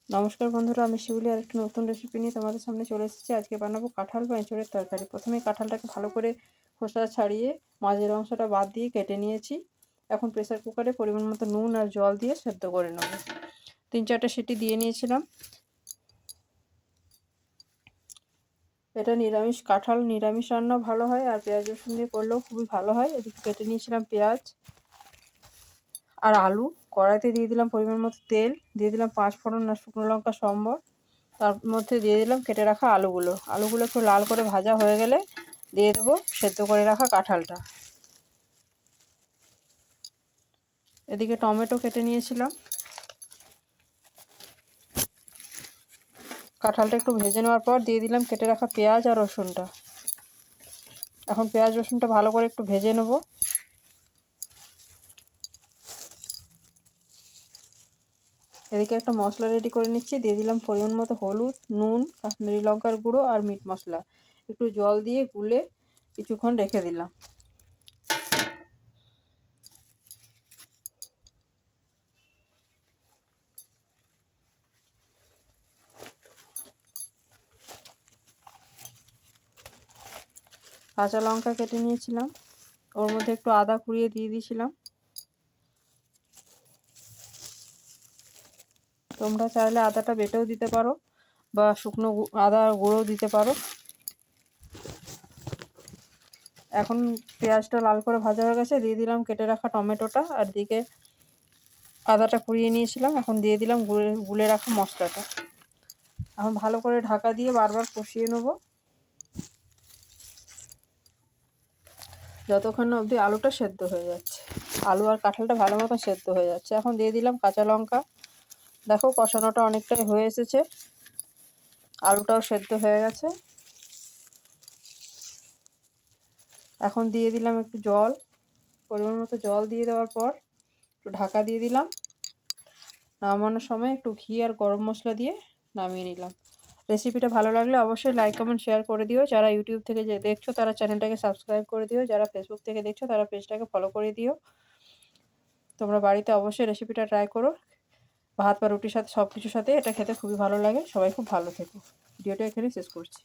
নমস্কার বন্ধুরা, আমি শিউলি আর একটি নতুন রেসিপি নিয়ে তোমাদের সামনে চলে এসেছি। আজকে বানাবো কাঁঠাল বা এঁচোড়ের তরকারি। প্রথমে কাঁঠালটাকে ভালো করে খোসা ছাড়িয়ে মাঝের অংশটা বাদ দিয়ে কেটে নিয়েছি। এখন প্রেসার কুকারে পরিমাণ মতো নুন আর জল দিয়ে সেদ্ধ করে নেব। 3-4টে সিটি দিয়ে নিয়েছিলাম। এটা নিরামিষ কাঁঠাল, নিরামিষ রান্নাও ভালো হয় আর পেঁয়াজ রসুন দিয়ে করলেও খুবই ভালো হয়। এদিকে কেটে নিয়েছিলাম পেঁয়াজ আর আলু। কড়াইতে দিয়ে দিলাম পরিমাণ মতো তেল, দিয়ে দিলাম 5 ফোড়ন আর শুকনো লঙ্কা সম্বর। তার মধ্যে দিয়ে দিলাম কেটে রাখা আলুগুলো একটু লাল করে ভাজা হয়ে গেলে দিয়ে দেবো সেদ্ধ করে রাখা কাঁঠালটা। এদিকে টমেটো কেটে নিয়েছিলাম। কাঁঠালটা একটু ভেজে নেওয়ার পর দিয়ে দিলাম কেটে রাখা পেঁয়াজ আর রসুনটা। এখন পেঁয়াজ রসুনটা ভালো করে একটু ভেজে নেব। এদিকে একটা মশলা রেডি করে নিচ্ছি। দিয়ে দিলাম পরিমাণ মতো হলুদ, নুন, কাশ্মীরি লঙ্কার গুঁড়ো আর মিট মশলা। একটু জল দিয়ে গুলে কিছুক্ষণ রেখে দিলাম। কাঁচা লঙ্কা কেটে নিয়েছিলাম, ওর মধ্যে একটু আদা কুড়িয়ে দিয়ে দিয়েছিলাম। তোমরা চাইলে আদাটা বেটেও দিতে পারো বা শুকনো আদা গুঁড়োও দিতে পারো। এখন পেঁয়াজটা লাল করে ভাজা হয়ে গেছে, দিয়ে দিলাম কেটে রাখা টমেটোটা আর দিকে আদাটা কুড়িয়ে নিয়েছিলাম। এখন দিয়ে দিলাম গুলে রাখা মশলাটা। এখন ভালো করে ঢাকা দিয়ে বারবার কষিয়ে নেব যতক্ষণ না অবধি আলুটা সেদ্ধ হয়ে যাচ্ছে। আলু আর কাঁঠালটা ভালো মতো সেদ্ধ হয়ে যাচ্ছে। এখন দিয়ে দিলাম কাঁচা লঙ্কা। দেখো কষানোটা অনেকটাই হয়ে এসেছে, আলুটাও সেদ্ধ হয়ে গেছে। এখন দিয়ে দিলাম একটু জল, পরিমাণ মতো জল দিয়ে দেওয়ার পর একটু ঢাকা দিয়ে দিলাম। নামানোর সময় একটু ঘি আর গরম মশলা দিয়ে নামিয়ে নিলাম। রেসিপিটা ভালো লাগলে অবশ্যই লাইক কমেন্ট শেয়ার করে দিও। যারা ইউটিউব থেকে দেখছো তারা চ্যানেলটাকে সাবস্ক্রাইব করে দিও, যারা ফেসবুক থেকে দেখছো তারা পেজটাকে ফলো করে দিও। তোমরা বাড়িতে অবশ্যই রেসিপিটা ট্রাই করো। ভাত বা রুটির সাথে সব কিছুর সাথে এটা খেতে খুবই ভালো লাগে। সবাই খুব ভালো থেকো। ভিডিওটা এখানে শেষ করছি।